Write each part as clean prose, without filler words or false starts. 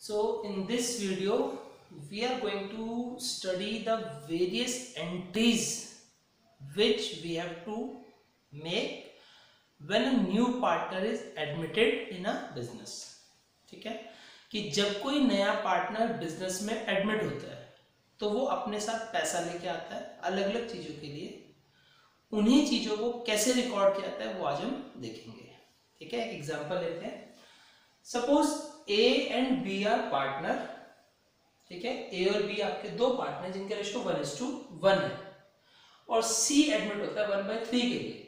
So in this video we are going to study the various entries which we have to make when a new partner is admitted in a business. ठीक है कि जब कोई नया partner business में admit होता है तो वो अपने साथ पैसा लेके आता है अलग अलग चीजों के लिए। उन्हीं चीजों को कैसे रिकॉर्ड किया जाता है वो आज हम देखेंगे। ठीक है, एक एग्जांपल लेते हैं। Suppose A and B are partner. ठीक है, ए और बी आपके दो पार्टनर जिनका रेशियो 1:1 है और सी एडमिट होता है 1/3 के लिए।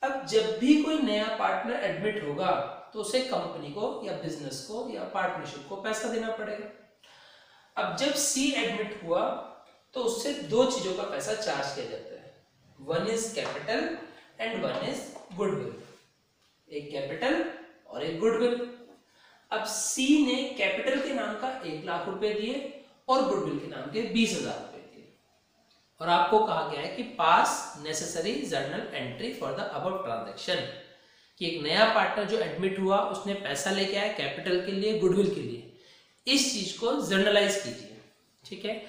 अब जब भी कोई नया पार्टनर एडमिट होगा तो उसे कंपनी को या बिजनेस को या पार्टनरशिप को पैसा देना पड़ेगा। अब जब सी एडमिट हुआ तो उससे दो चीजों का पैसा चार्ज किया जाता है, one is capital and one is goodwill. एक कैपिटल और एक गुडविल। अब सी ने कैपिटल के नाम का 1 लाख रुपए दिए और गुडविल के नाम के 20,000 रुपए दिए और आपको कहा गया है कि पास necessary journal entry for the above transaction, कि एक नया पार्टनर जो एडमिट हुआ उसने पैसा लेके आया कैपिटल के लिए गुडविल के लिए। इस चीज को जर्नलाइज कीजिए। ठीक है,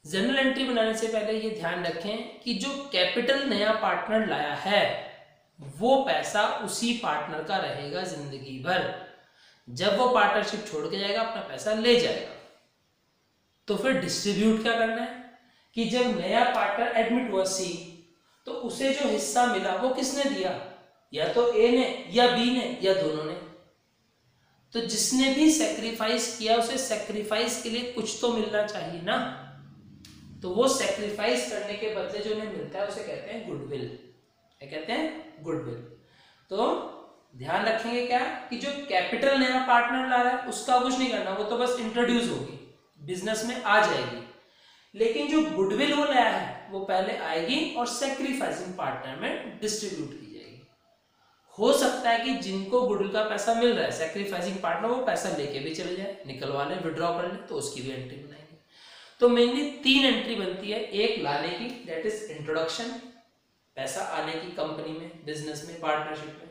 जर्नल एंट्री बनाने से पहले ये ध्यान रखें कि जो कैपिटल नया पार्टनर लाया है वो पैसा उसी पार्टनर का रहेगा जिंदगी भर। जब वो पार्टनरशिप छोड़ के जाएगा अपना पैसा ले जाएगा। तो फिर डिस्ट्रीब्यूट क्या करना है कि जब नया पार्टनर एडमिट हुआ सी तो उसे जो हिस्सा मिला वो किसने दिया, या तो ए ने या बी ने या दोनों ने। तो जिसने भी सेक्रीफाइस किया उसे सेक्रीफाइस के लिए कुछ तो मिलना चाहिए ना। तो वो सेक्रीफाइस करने के बदले जो उन्हें मिलता है उसे कहते हैं गुडविल। क्या कहते हैं? गुडविल। तो ध्यान रखेंगे क्या कि जो कैपिटल नया पार्टनर ला रहा है उसका कुछ नहीं करना, वो तो बस इंट्रोड्यूस होगी, बिजनेस में आ जाएगी। लेकिन जो गुडविल वो लाया है वो पहले आएगी और सेक्रीफाइसिंग पार्टनर में डिस्ट्रीब्यूट की जाएगी। हो सकता है कि जिनको गुडविल का पैसा मिल रहा है सेक्रीफाइसिंग पार्टनर वो पैसा लेके भी चले जाए, निकलवा ले, विड्रॉ कर ले, तो उसकी भी एंट्री बनाएंगे। तो मेनली 3 एंट्री बनती है। एक लाने की, दैट इज इंट्रोडक्शन, पैसा आने की कंपनी में, बिजनेस में, पार्टनरशिप में।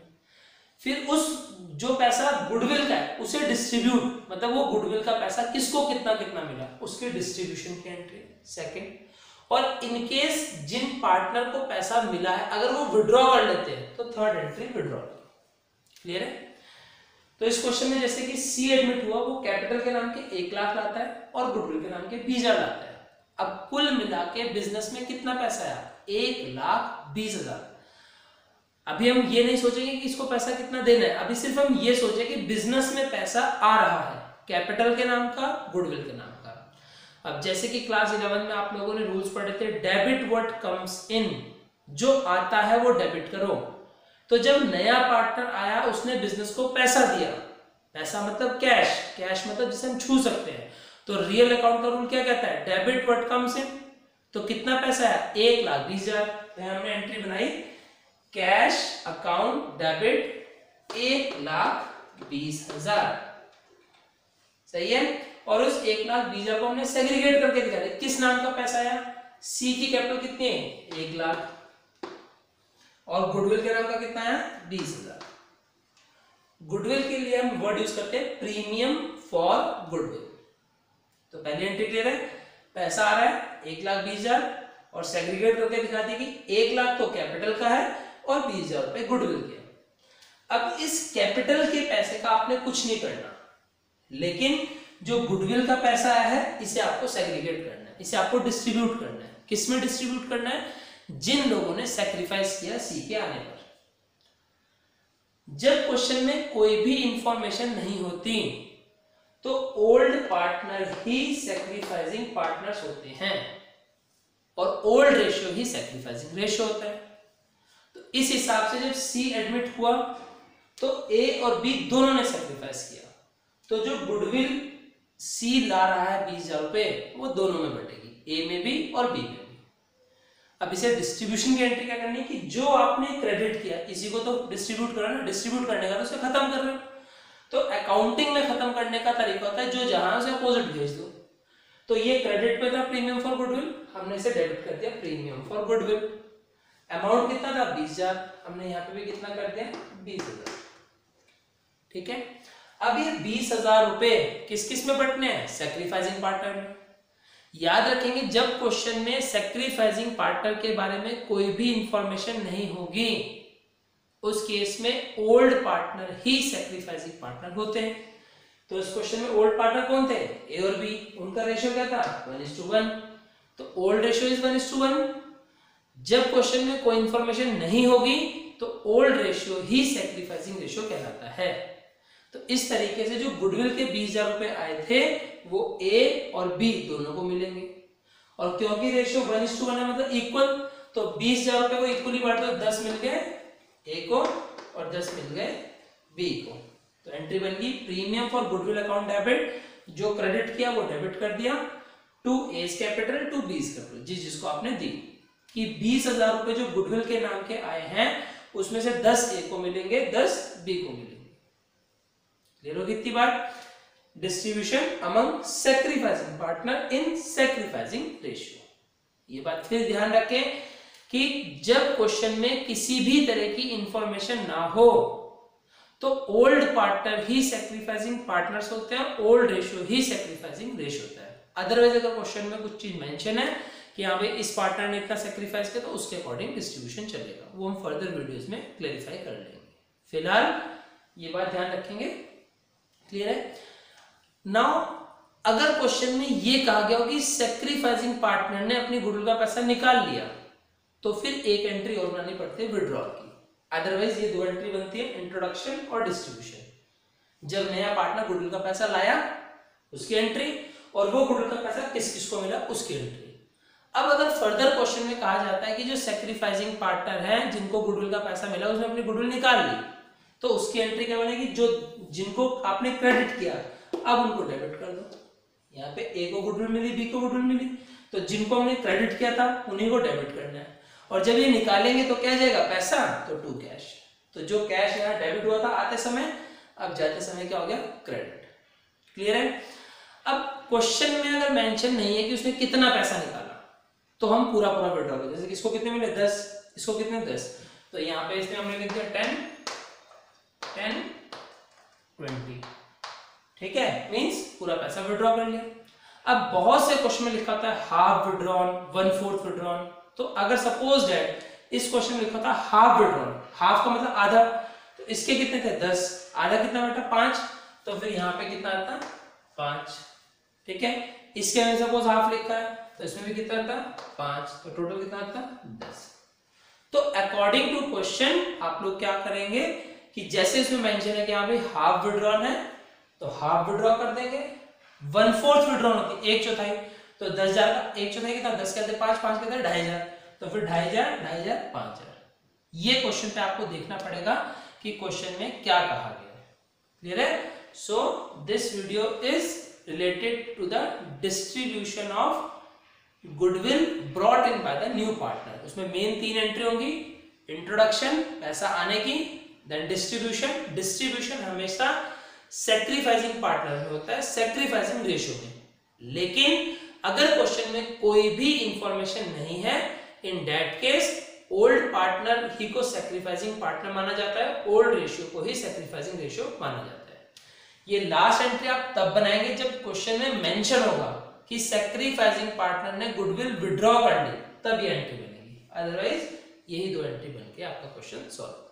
फिर उस जो पैसा गुडविल का है उसे डिस्ट्रीब्यूट, मतलब वो गुडविल का पैसा किसको कितना कितना मिला उसके डिस्ट्रीब्यूशन की एंट्री सेकंड। और इनकेस जिन पार्टनर को पैसा मिला है अगर वो विड्रॉ कर लेते हैं तो थर्ड एंट्री विड्रॉ। क्लियर है? तो इस क्वेश्चन में जैसे कि सी एडमिट हुआ, वो कैपिटल के नाम के 1 लाख लाता है और गुडविल के नाम के 20,000 लाता है। अब कुल मिला के बिजनेस में कितना पैसा आया? 1,20,000। अभी हम ये नहीं सोचेंगे कि इसको पैसा कितना देना है, अभी सिर्फ हम ये सोचे कि बिजनेस में पैसा आ रहा है कैपिटल के नाम का, गुडविल के नाम का। अब जैसे कि क्लास 11 में आप लोगों ने रूल्स पढ़े थे, डेबिट व्हाट कम्स इन, जो आता है वो डेबिट करो। तो जब नया पार्टनर आया उसने बिजनेस को पैसा दिया, पैसा मतलब कैश, कैश मतलब जिसे हम छू सकते हैं। तो रियल अकाउंट का रूल क्या कहता है? Debit what comes in. तो कितना पैसा है? 1,20,000। तो हमने एंट्री बनाई कैश अकाउंट डेबिट 1,20,000। सही है? और उस 1,20,000 को हमने सेग्रीगेट करके दिखा दिया। किस नाम का पैसा आया? सी की कैपिटल कितनी है? 1 लाख। और गुडविल के नाम का कितना आया? 20,000। गुडविल के लिए हम वर्ड यूज करते हैं प्रीमियम फॉर गुडविल। तो पहली एंट्री क्लियर है? पैसा आ रहा है 1,20,000 और सेग्रीगेट करके दिखा दी कि 1 लाख तो कैपिटल का है और 20,000 रुपए गुडविल के। अब इस कैपिटल के पैसे का आपने कुछ नहीं करना, लेकिन जो गुडविल का पैसा आया है इसे आपको सेग्रीगेट करना है, इसे आपको डिस्ट्रीब्यूट करना है। किसमें डिस्ट्रीब्यूट करना है? जिन लोगों ने सैक्रिफाइस किया सी के आने पर। जब क्वेश्चन में कोई भी इंफॉर्मेशन नहीं होती तो ओल्ड पार्टनर ही सैक्रिफाइसिंग पार्टनर्स होते हैं और ओल्ड रेशियो ही सैक्रिफाइसिंग रेशियो होता है। तो इस हिसाब से जब सी एडमिट हुआ तो ए और बी दोनों ने सैक्रिफाइस किया, तो जो गुडविल सी ला रहा है 20,000 रुपए वो दोनों में बटेगी, ए में भी और बी में भी। अब इसे डिस्ट्रीब्यूशन की एंट्री क्या करनी है कि जो आपने क्रेडिट किया इसी को तो डिस्ट्रीब्यूट करना है। डिस्ट्रीब्यूट करने का तो उसे खत्म कर रहे हो। तो अकाउंटिंग में खत्म करने का तरीका होता है जो जहां से अपोजिट भेज दो। तो ये क्रेडिट पे था प्रीमियम फॉर गुडविल, हमने इसे डेबिट कर दिया प्रीमियम फॉर गुडविल। अमाउंट कितना था? 20,000, हमने यहाँ पे भी कितना कर दिया? 20,000। ठीक है। अब ये 20,000 रुपए किस किस में बंटने हैं? सैक्रिफाइसिंग पार्टनर में। याद रखेंगे जब क्वेश्चन में सैक्रिफाइसिंग पार्टनर के बारे में कोई भी इंफॉर्मेशन नहीं होगी, उस केस में ओल्ड पार्टनर ही सैक्रिफाइसिंग पार्टनर होते हैं। तो इस क्वेश्चन में ओल्ड पार्टनर कौन थे? ए और बी। उनका रेशियो क्या था? 1:1। तो ओल्ड रेशियो इज 1:1। जब क्वेश्चन में कोई इंफॉर्मेशन नहीं होगी तो ओल्ड रेशियो ही सैक्रिफाइसिंग रेशियो कहलाता है। तो इस तरीके से जो गुडविल के 20,000 रुपए आए थे वो ए और बी दोनों को मिलेंगे। और क्योंकि रेशियो 1:1 है मतलब इक्वल, तो 20,000 रुपए को इक्वली बांट दो, 10 मिल गए ए को और 10 मिल गए बी को। तो एंट्री बन गई premium for goodwill account debit, जो क्रेडिट किया वो डेबिट कर दिया, to A's capital to B's capital, जिसको आपने दी कि 20,000 रुपए जो गुडविल के नाम के आए हैं उसमें से 10 ए को मिलेंगे, 10 बी को मिलेंगे। क्लियर हो कितनी बात? Distribution among sacrificing partner in sacrificing ratio. ये बात फिर ध्यान रखें कि जब क्वेश्चन में किसी भी तरह की इंफॉर्मेशन ना हो तो ओल्ड पार्टनर ही सैक्रिफाइसिंग पार्टनर्स होते हैं, ओल्ड रेशियो ही सैक्रिफाइसिंग रेशियो होता है। अदरवाइज अगर क्वेश्चन में कुछ चीज मेंशन है कि यहाँ पे इस पार्टनर ने इतना सैक्रिफाइस किया तो उसके अकॉर्डिंग डिस्ट्रीब्यूशन चलेगा, वो हम फर्दर वीडियोस में क्लेरिफाई कर लेंगे। फिलहाल ये बात ध्यान रखेंगे। क्लियर है? नाउ अगर क्वेश्चन में ये कहा गया हो कि सैक्रिफाइसिंग पार्टनर ने अपनी गुडविल का पैसा निकाल लिया तो फिर एक एंट्री और बनानी पड़ती है विड्रॉल की। अदरवाइज ये 2 एंट्री बनती है, इंट्रोडक्शन और डिस्ट्रीब्यूशन। जब नया पार्टनर गुडविल का पैसा लाया उसकी एंट्री, और वो गुडविल का पैसा किस किस को मिला उसकी एंट्री। अब अगर फर्दर क्वेश्चन में कहा जाता है कि जो सैक्रिफाइसिंग पार्टनर है जिनको गुडविल का पैसा मिला उसने अपनी गुडविल निकाल ली, तो उसकी एंट्री क्या बनेगी? जो जिनको आपने क्रेडिट किया अब उनको डेबिट कर दो। यहाँ पे ए को गुडविल मिली, बी को गुडविल मिली, तो जिनको हमने क्रेडिट किया था उन्हीं को डेबिट करना है। और जब ये निकालेंगे तो क्या जाएगा? पैसा, तो टू कैश। तो जो कैश यहाँ डेबिट हुआ था आते समय, अब जाते समय क्या हो गया? क्रेडिट। क्लियर है? अब क्वेश्चन में अगर मेंशन नहीं है कि उसने कितना पैसा निकाला तो हम पूरा पूरा विड्रॉ करें। जैसे किसको कितने मिले? 10, इसको कितने? 10। तो यहाँ पे इसने हमने लिख दिया 10, 10, 20। ठीक है, मींस पूरा पैसा विड्रॉ कर लिया। अब बहुत से क्वेश्चन में लिखा था हाफ विड्रॉन, 1/4 विड्रॉन। तो अगर सपोज दैट इस क्वेश्चन में लिखा था हाफ विड्रॉन, हाफ का मतलब आधा, तो इसके कितने थे? 10, आधा कितना बेटा? 5। तो फिर यहाँ पे कितना आता? 5। ठीक है, इसके में सपोज हाफ लिखा है तो इसमें भी कितना आता? 5। तो टोटल कितना आता? 10। तो अकॉर्डिंग टू क्वेश्चन आप लोग क्या करेंगे कि जैसे इसमें मेंशन है कि यहाँ पे हाफ विड्रॉन है तो हाफ विड्रॉ कर देंगे। 1/4 विड्रॉन होती है 1/4, तो 10,000 का 1/4 कितना? 10 कहते 5, 5 कहते 2,500, तो फिर 2,500, 2,500, 5,000। ये क्वेश्चन पे आपको देखना पड़ेगा कि क्वेश्चन में क्या कहा गया है। क्लियर है? So this video is related to the distribution of goodwill brought in by the new partner. उसमें मेन 3 एंट्री होंगी, इंट्रोडक्शन पैसा आने की, देन डिस्ट्रीब्यूशन। डिस्ट्रीब्यूशन हमेशा सैक्रिफाइसिंग पार्टनर में होता है, सैक्रिफाइसिंग रेशियो में। लेकिन अगर क्वेश्चन में कोई भी इंफॉर्मेशन नहीं है, in that case old partner ही को सैक्रिफाइसिंग पार्टनर माना जाता है, ओल्ड रेशियो को ही सैक्रिफाइसिंग रेशियो माना जाता है। ये लास्ट एंट्री आप तब बनाएंगे जब क्वेश्चन में मेंशन होगा कि सैक्रिफाइसिंग पार्टनर ने गुडविल विड्रॉ कर ली, तब ये एंट्री बनेगी। अदरवाइज यही 2 एंट्री बन के आपका क्वेश्चन सॉल्व।